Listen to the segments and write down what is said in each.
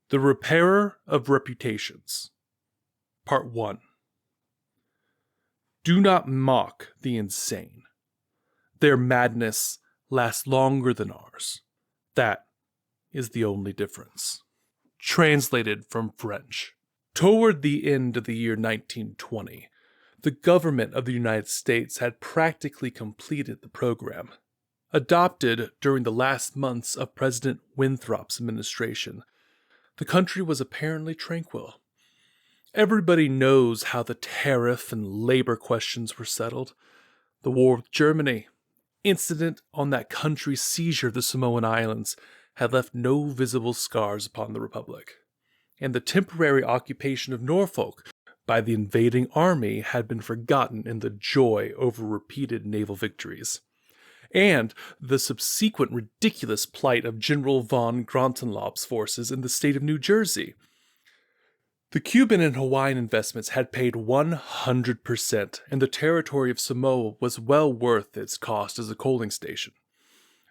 The Repairer of Reputations. Part 1. Do not mock the insane. Their madness lasts longer than ours. That is the only difference. Translated from French. Toward the end of the year 1920, the government of the United States had practically completed the program. Adopted during the last months of President Winthrop's administration, the country was apparently tranquil. Everybody knows how the tariff and labor questions were settled. The war with Germany, incident on that country's seizure of the Samoan Islands, had left no visible scars upon the Republic. And the temporary occupation of Norfolk by the invading army had been forgotten in the joy over repeated naval victories. And the subsequent ridiculous plight of General von Gröntalp's forces in the state of New Jersey. The Cuban and Hawaiian investments had paid 100%, and the territory of Samoa was well worth its cost as a coaling station.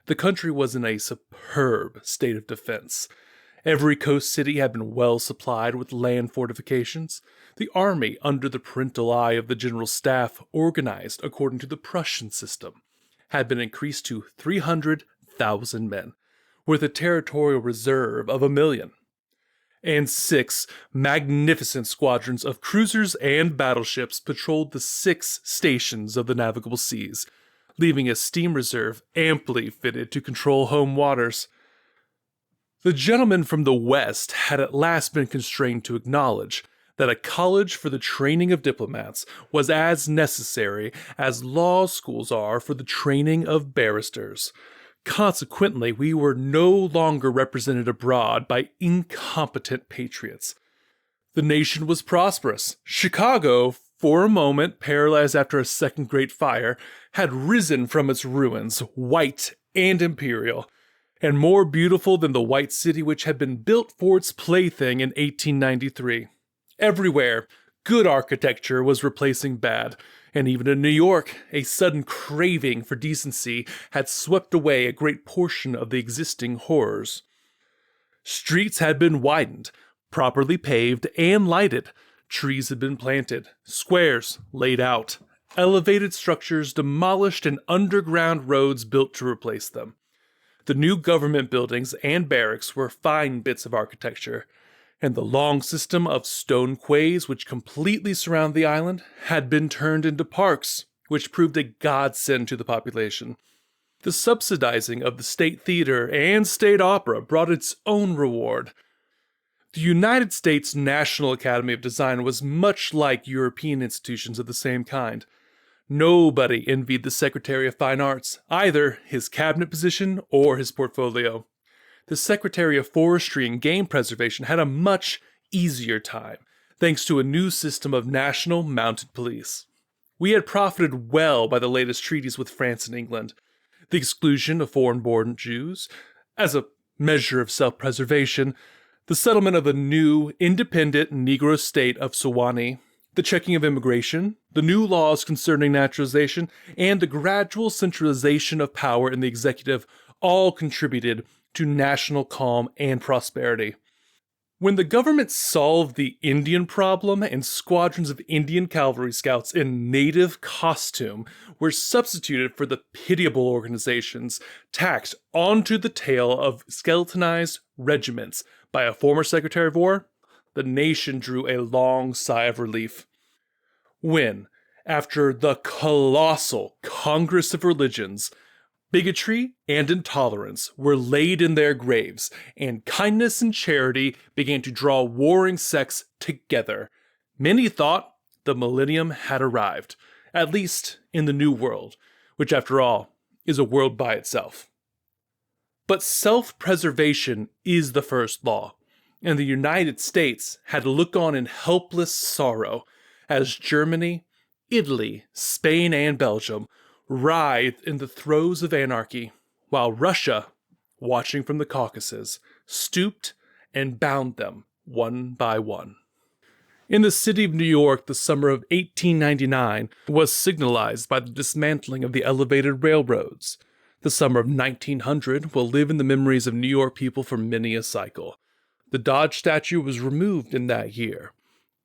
The country was in a superb state of defense. Every coast city had been well supplied with land fortifications. The army, under the parental eye of the general staff, organized according to the Prussian system, had been increased to 300,000 men, with a territorial reserve of 1,000,000. And 6 magnificent squadrons of cruisers and battleships patrolled the 6 stations of the navigable seas, leaving a steam reserve amply fitted to control home waters. The gentlemen from the West had at last been constrained to acknowledge that a college for the training of diplomats was as necessary as law schools are for the training of barristers. Consequently, we were no longer represented abroad by incompetent patriots. The nation was prosperous. Chicago, for a moment paralyzed after a second great fire, had risen from its ruins, white and imperial, and more beautiful than the white city which had been built for its plaything in 1893. Everywhere, good architecture was replacing bad, and even in New York, a sudden craving for decency had swept away a great portion of the existing horrors. Streets had been widened, properly paved and lighted, trees had been planted, squares laid out, elevated structures demolished, and underground roads built to replace them. The new government buildings and barracks were fine bits of architecture, and the long system of stone quays which completely surround the island had been turned into parks, which proved a godsend to the population. The subsidizing of the State Theater and State Opera brought its own reward. The United States National Academy of Design was much like European institutions of the same kind. Nobody envied the Secretary of Fine Arts, either his cabinet position or his portfolio. The Secretary of Forestry and Game Preservation had a much easier time, thanks to a new system of national mounted police. We had profited well by the latest treaties with France and England. The exclusion of foreign-born Jews, as a measure of self-preservation, the settlement of a new, independent Negro state of Sewanee, the checking of immigration, the new laws concerning naturalization, and the gradual centralization of power in the executive all contributed to national calm and prosperity. When the government solved the Indian problem and squadrons of Indian cavalry scouts in native costume were substituted for the pitiable organizations tacked onto the tail of skeletonized regiments by a former Secretary of War, the nation drew a long sigh of relief. When, after the colossal Congress of Religions, bigotry and intolerance were laid in their graves, and kindness and charity began to draw warring sects together, many thought the millennium had arrived, at least in the New World, which, after all, is a world by itself. But self-preservation is the first law, and the United States had to look on in helpless sorrow as Germany, Italy, Spain, and Belgium writhed in the throes of anarchy, while Russia, watching from the Caucasus, stooped and bound them one by one. In the city of New York, the summer of 1899 was signalized by the dismantling of the elevated railroads. The summer of 1900 will live in the memories of New York people for many a cycle. The Dodge statue was removed in that year.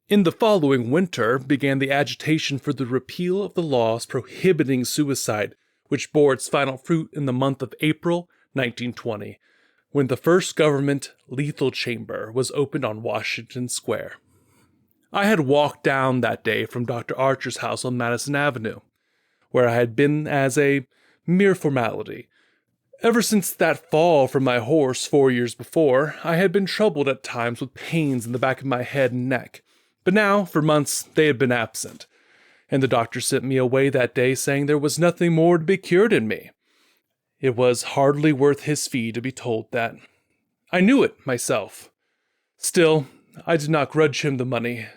In the following winter began the agitation for the repeal of the laws prohibiting suicide, which bore its final fruit in the month of April 1920, when the first government lethal chamber was opened on Washington Square. I had walked down that day from Dr. Archer's house on Madison Avenue, where I had been as a mere formality. Ever since that fall from my horse 4 years before, I had been troubled at times with pains in the back of my head and neck, but now, for months, they had been absent, and the doctor sent me away that day saying there was nothing more to be cured in me. It was hardly worth his fee to be told that. I knew it myself. Still, I did not grudge him the money.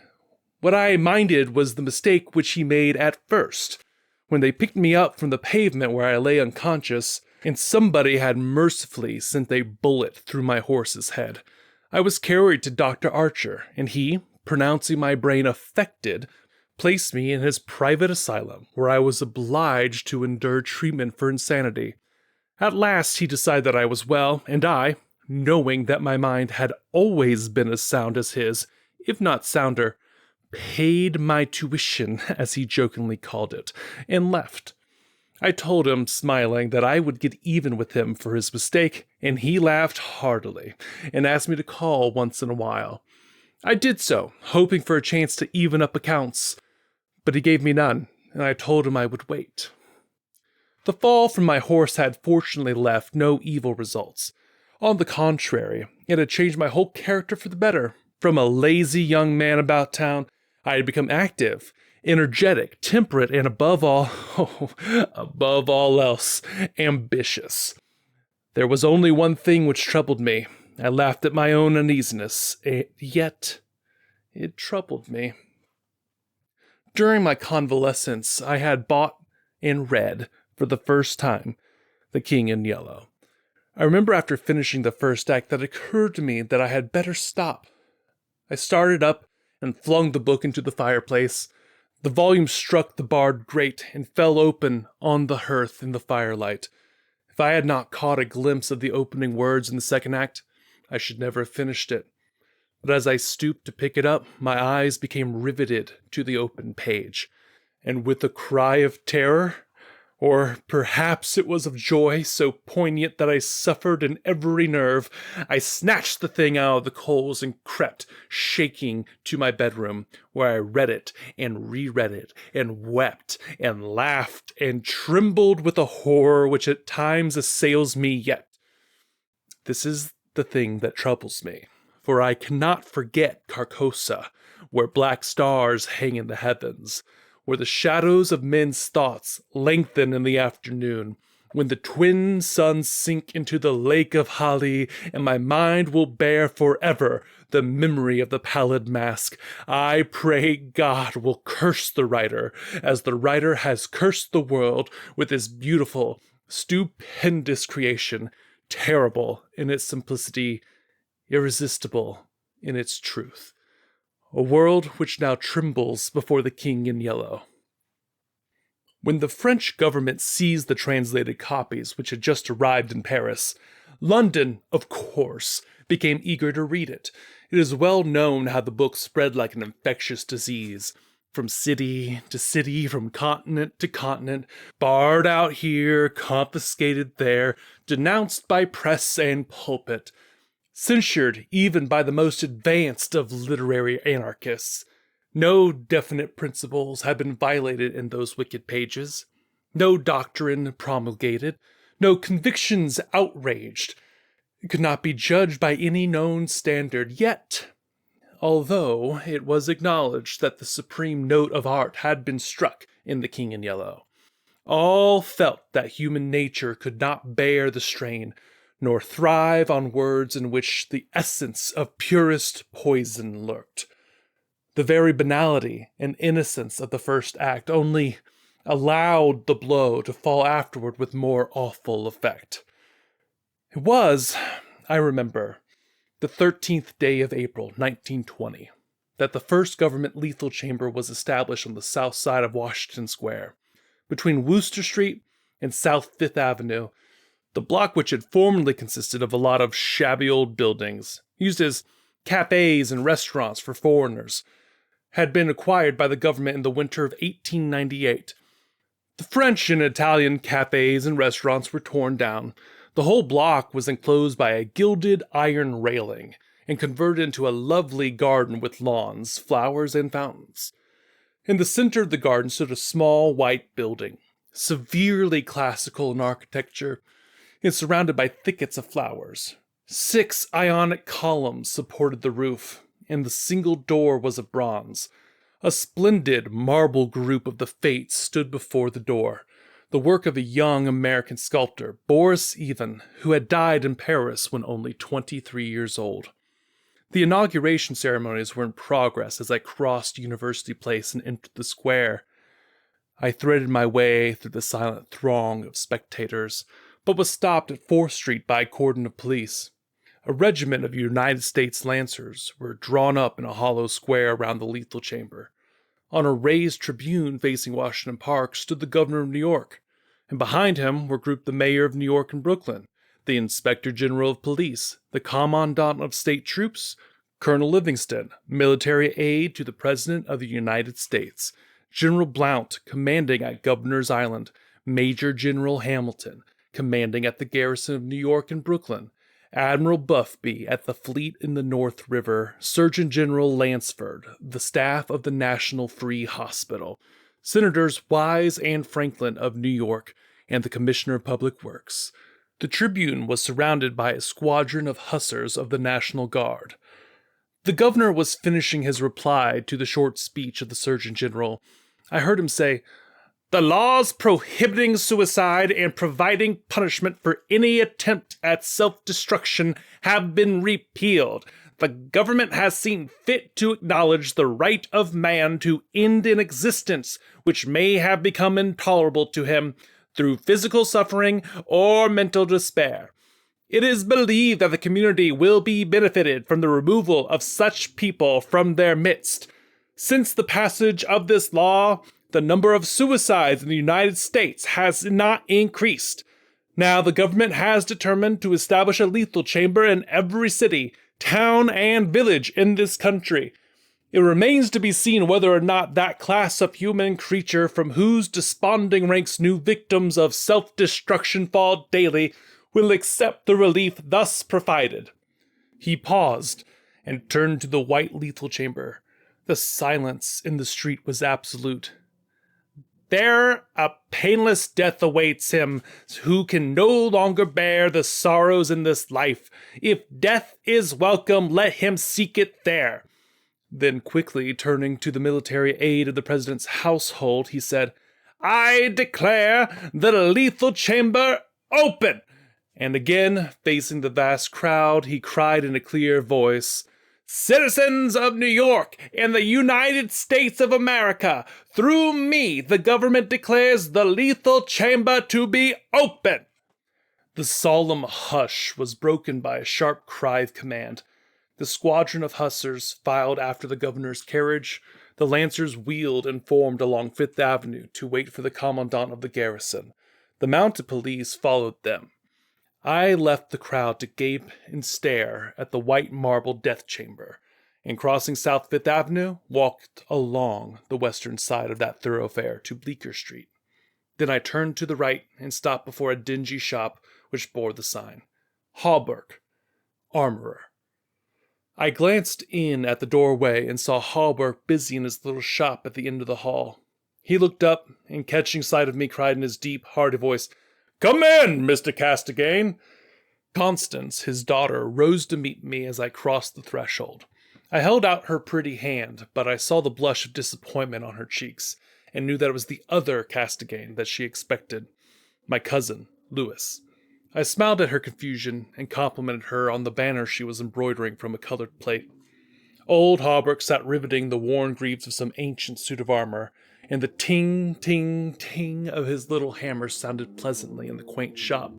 What I minded was the mistake which he made at first, when they picked me up from the pavement where I lay unconscious, and somebody had mercifully sent a bullet through my horse's head. I was carried to Dr. Archer, and he, pronouncing my brain affected, placed me in his private asylum, where I was obliged to endure treatment for insanity. At last he decided that I was well, and I, knowing that my mind had always been as sound as his, if not sounder, paid my tuition, as he jokingly called it, and left. I told him, smiling, that I would get even with him for his mistake, and he laughed heartily, and asked me to call once in a while. I did so, hoping for a chance to even up accounts, but he gave me none, and I told him I would wait. The fall from my horse had fortunately left no evil results. On the contrary, it had changed my whole character for the better. From a lazy young man about town, I had become active, energetic, temperate, and above all else, ambitious. There was only one thing which troubled me. I laughed at my own uneasiness, yet it troubled me. During my convalescence, I had bought and read, for the first time, The King in Yellow. I remember after finishing the first act that it occurred to me that I had better stop. I started up and flung the book into the fireplace. The volume struck the barred grate and fell open on the hearth in the firelight. If I had not caught a glimpse of the opening words in the second act, I should never have finished it. But as I stooped to pick it up, my eyes became riveted to the open page, and with a cry of terror, or perhaps it was of joy so poignant that I suffered in every nerve, I snatched the thing out of the coals and crept, shaking, to my bedroom, where I read it and reread it, and wept and laughed and trembled with a horror which at times assails me yet. This is the thing that troubles me, for I cannot forget Carcosa, where black stars hang in the heavens, where the shadows of men's thoughts lengthen in the afternoon, when the twin suns sink into the lake of Hali, and my mind will bear forever the memory of the pallid mask. I pray God will curse the writer, as the writer has cursed the world with his beautiful, stupendous creation, terrible in its simplicity, irresistible in its truth. A world which now trembles before the King in Yellow. When the French government seized the translated copies which had just arrived in Paris, London, of course, became eager to read it. It is well known how the book spread like an infectious disease, from city to city, from continent to continent, barred out here, confiscated there, denounced by press and pulpit, censured even by the most advanced of literary anarchists. No definite principles had been violated in those wicked pages, no doctrine promulgated, no convictions outraged. It could not be judged by any known standard, yet, although it was acknowledged that the supreme note of art had been struck in The King in Yellow, all felt that human nature could not bear the strain, nor thrive on words in which the essence of purest poison lurked. The very banality and innocence of the first act only allowed the blow to fall afterward with more awful effect. It was, I remember, the 13th day of April, 1920, that the first government lethal chamber was established on the south side of Washington Square, between Wooster Street and South Fifth Avenue, the block which had formerly consisted of a lot of shabby old buildings, used as cafes and restaurants for foreigners, had been acquired by the government in the winter of 1898. The French and Italian cafes and restaurants were torn down. The whole block was enclosed by a gilded iron railing and converted into a lovely garden with lawns, flowers, and fountains. In the center of the garden stood a small white building, severely classical in architecture, and surrounded by thickets of flowers. 6 Ionic columns supported the roof, and the single door was of bronze. A splendid marble group of the Fates stood before the door, the work of a young American sculptor, Boris Even, who had died in Paris when only 23 years old. The inauguration ceremonies were in progress as I crossed University Place and entered the square. I threaded my way through the silent throng of spectators, but was stopped at 4th Street by a cordon of police. A regiment of United States Lancers were drawn up in a hollow square around the lethal chamber. On a raised tribune facing Washington Park stood the governor of New York, and behind him were grouped the mayor of New York and Brooklyn, the inspector general of police, the commandant of state troops, Colonel Livingston, military aide to the President of the United States, General Blount, commanding at Governor's Island, Major General Hamilton, commanding at the garrison of New York and Brooklyn, Admiral Buffby at the fleet in the North River, Surgeon General Lansford, the staff of the National Free Hospital, Senators Wise and Franklin of New York, and the Commissioner of Public Works. The tribune was surrounded by a squadron of hussars of the National Guard. The governor was finishing his reply to the short speech of the Surgeon General. I heard him say, "The laws prohibiting suicide and providing punishment for any attempt at self-destruction have been repealed. The government has seen fit to acknowledge the right of man to end an existence which may have become intolerable to him through physical suffering or mental despair. It is believed that the community will be benefited from the removal of such people from their midst. Since the passage of this law, the number of suicides in the United States has not increased. Now the government has determined to establish a lethal chamber in every city, town, and village in this country. It remains to be seen whether or not that class of human creature from whose desponding ranks new victims of self-destruction fall daily will accept the relief thus provided." He paused and turned to the white lethal chamber. The silence in the street was absolute. "There a painless death awaits him who can no longer bear the sorrows in this life. If death is welcome, let him seek it there." Then quickly turning to the military aide of the president's household, he said, "I declare the lethal chamber open." And again, facing the vast crowd, he cried in a clear voice, "Citizens of New York and the United States of America, through me, the government declares the lethal chamber to be open." The solemn hush was broken by a sharp cry of command. The squadron of hussars filed after the governor's carriage. The lancers wheeled and formed along Fifth Avenue to wait for the commandant of the garrison. The mounted police followed them. I left the crowd to gape and stare at the white marble death chamber, and crossing South Fifth Avenue, walked along the western side of that thoroughfare to Bleecker Street. Then I turned to the right and stopped before a dingy shop which bore the sign, Hawberk, Armorer. I glanced in at the doorway and saw Hawberk busy in his little shop at the end of the hall. He looked up, and catching sight of me, cried in his deep, hearty voice, "Come in, Mr. Castagane." Constance, his daughter, rose to meet me as I crossed the threshold. I held out her pretty hand, but I saw the blush of disappointment on her cheeks, and knew that it was the other Castagane that she expected, my cousin, Louis. I smiled at her confusion and complimented her on the banner she was embroidering from a colored plate. Old Hawberk sat riveting the worn greaves of some ancient suit of armor, and the ting, ting, ting of his little hammer sounded pleasantly in the quaint shop.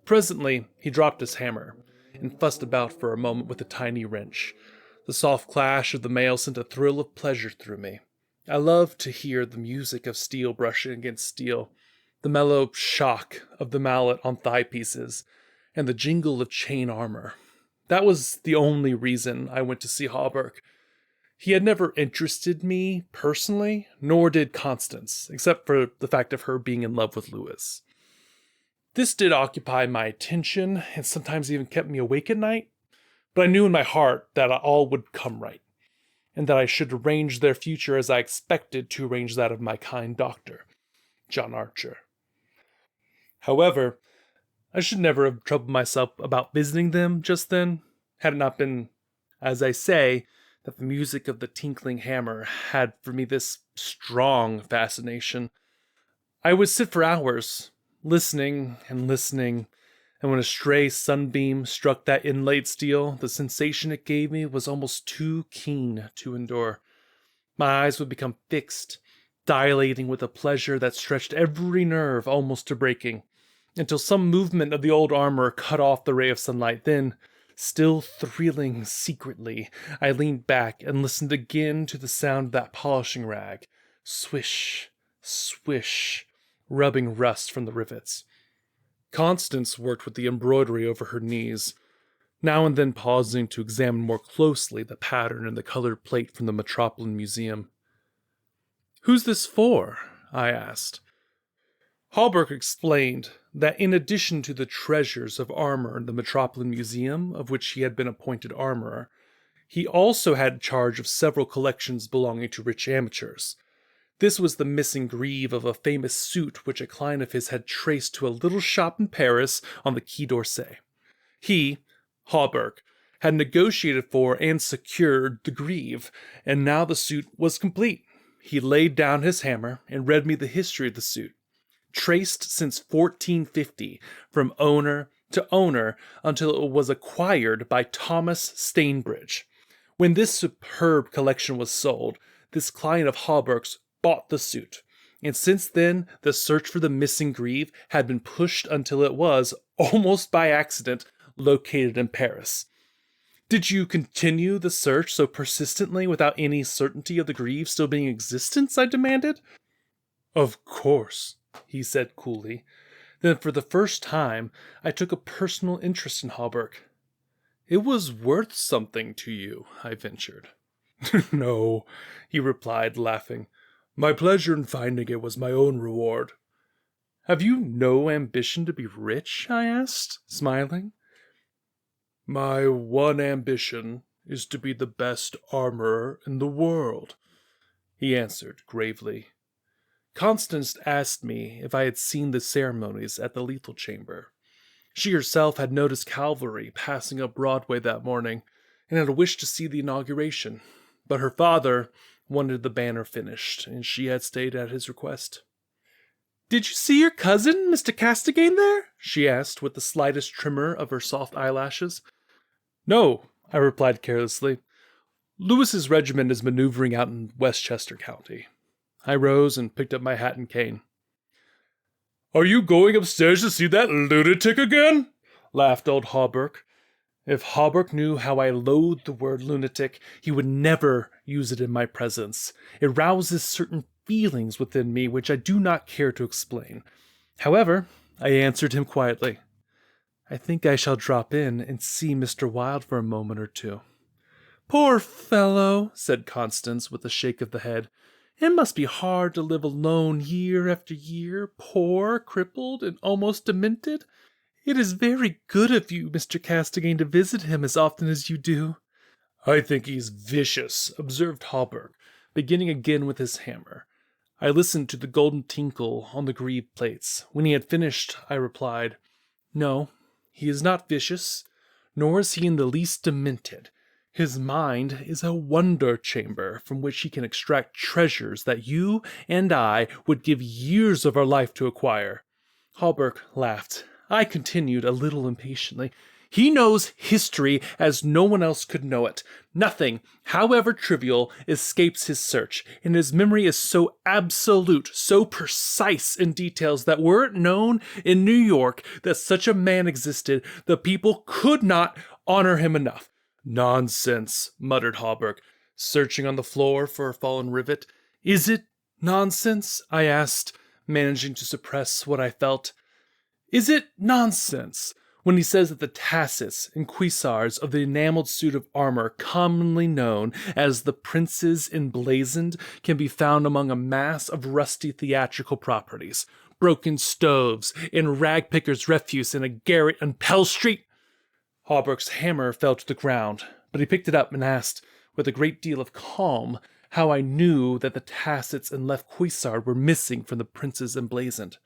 Presently he dropped his hammer, and fussed about for a moment with a tiny wrench. The soft clash of the mail sent a thrill of pleasure through me. I loved to hear the music of steel brushing against steel, the mellow shock of the mallet on thigh pieces, and the jingle of chain armor. That was the only reason I went to see Hallberg. He had never interested me personally, nor did Constance, except for the fact of her being in love with Louis. This did occupy my attention and sometimes even kept me awake at night, but I knew in my heart that all would come right, and that I should arrange their future as I expected to arrange that of my kind doctor, John Archer. However, I should never have troubled myself about visiting them just then, had it not been, as I say, that the music of the tinkling hammer had for me this strong fascination. I would sit for hours, listening and listening, and when a stray sunbeam struck that inlaid steel, the sensation it gave me was almost too keen to endure. My eyes would become fixed, dilating with a pleasure that stretched every nerve almost to breaking, until some movement of the old armor cut off the ray of sunlight. Then, still thrilling secretly, I leaned back and listened again to the sound of that polishing rag. Swish, swish, rubbing rust from the rivets. Constance worked with the embroidery over her knees, now and then pausing to examine more closely the pattern in the colored plate from the Metropolitan Museum. "Who's this for?" I asked. Hallberg explained that in addition to the treasures of armor in the Metropolitan Museum, of which he had been appointed armorer, he also had charge of several collections belonging to rich amateurs. This was the missing greave of a famous suit which a client of his had traced to a little shop in Paris on the Quai d'Orsay. He, Hallberg, had negotiated for and secured the greave, and now the suit was complete. He laid down his hammer and read me the history of the suit, traced since 1450, from owner to owner until it was acquired by Thomas Stainbridge. When this superb collection was sold, this client of Hallberg's bought the suit, and since then the search for the missing greave had been pushed until it was, almost by accident, located in Paris. "Did you continue the search so persistently without any certainty of the greave still being in existence?" I demanded. "Of course," he said coolly. Then for the first time I took a personal interest in Hallberg. "It was worth something to you," I ventured. "No," he replied, laughing. "My pleasure in finding it was my own reward." "Have you no ambition to be rich?" I asked, smiling. "My one ambition is to be the best armorer in the world," he answered gravely. Constance asked me if I had seen the ceremonies at the Lethal Chamber. She herself had noticed cavalry passing up Broadway that morning, and had wished to see the inauguration, but her father wanted the banner finished, and she had stayed at his request. "Did you see your cousin, Mr. Castagane, there?" she asked, with the slightest tremor of her soft eyelashes. "No," I replied carelessly. "Lewis's regiment is maneuvering out in Westchester County." I rose and picked up my hat and cane. "Are you going upstairs to see that lunatic again?" laughed old Hallberg. If Hallberg knew how I loathed the word lunatic, he would never use it in my presence. It rouses certain feelings within me which I do not care to explain. However, I answered him quietly. "I think I shall drop in and see Mr. Wilde for a moment or two." "Poor fellow," said Constance with a shake of the head. "It must be hard to live alone year after year, poor, crippled, and almost demented. It is very good of you, Mr. Castagane, to visit him as often as you do." "I think he's vicious," observed Hallberg, beginning again with his hammer. I listened to the golden tinkle on the greave plates. When he had finished, I replied, "No, he is not vicious, nor is he in the least demented. His mind is a wonder chamber from which he can extract treasures that you and I would give years of our life to acquire." Hallberg laughed. I continued a little impatiently. "He knows history as no one else could know it. Nothing, however trivial, escapes his search, and his memory is so absolute, so precise in details, that were it known in New York that such a man existed, the people could not honor him enough." "Nonsense," muttered Hallberg, searching on the floor for a fallen rivet. "Is it nonsense?" I asked, managing to suppress what I felt. "Is it nonsense when he says that the tassets and cuissards of the enameled suit of armor commonly known as the Prince's Emblazoned can be found among a mass of rusty theatrical properties, broken stoves, and rag-pickers' refuse in a garret on Pell Street. Hawberk's hammer fell to the ground, but he picked it up and asked, with a great deal of calm, how I knew that the tassets and left cuissard were missing from the Prince's Emblazoned.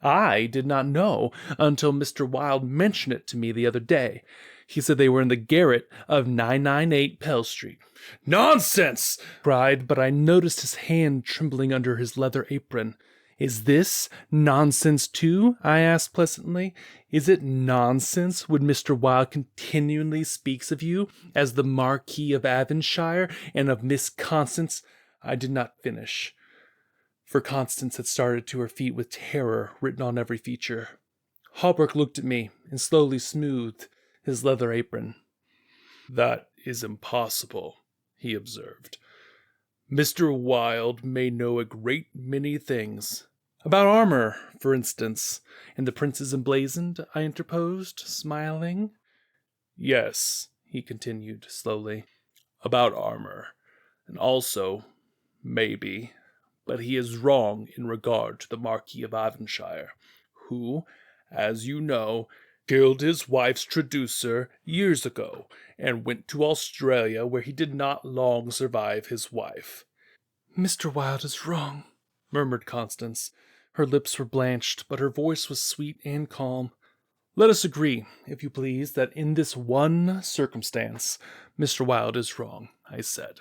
I did not know until Mr. Wilde mentioned it to me the other day. He said they were in the garret of 998 Pell Street. "Nonsense!" cried, but I noticed his hand trembling under his leather apron. "Is this nonsense too?" I asked pleasantly. "Is it nonsense when Mr. Wilde continually speaks of you as the Marquis of Avonshire and of Miss Constance—" I did not finish, for Constance had started to her feet with terror written on every feature. Hawberk looked at me and slowly smoothed his leather apron. "That is impossible," he observed. "Mr. Wilde may know a great many things." "About armor, for instance, and the Prince's Emblazoned," I interposed, smiling. "Yes," he continued slowly, "about armor, and also, maybe, but he is wrong in regard to the Marquis of Avonshire, who, as you know, killed his wife's traducer years ago, and went to Australia, where he did not long survive his wife." "Mr. Wilde is wrong," murmured Constance. Her lips were blanched, but her voice was sweet and calm. "Let us agree, if you please, that in this one circumstance Mr. Wilde is wrong," I said.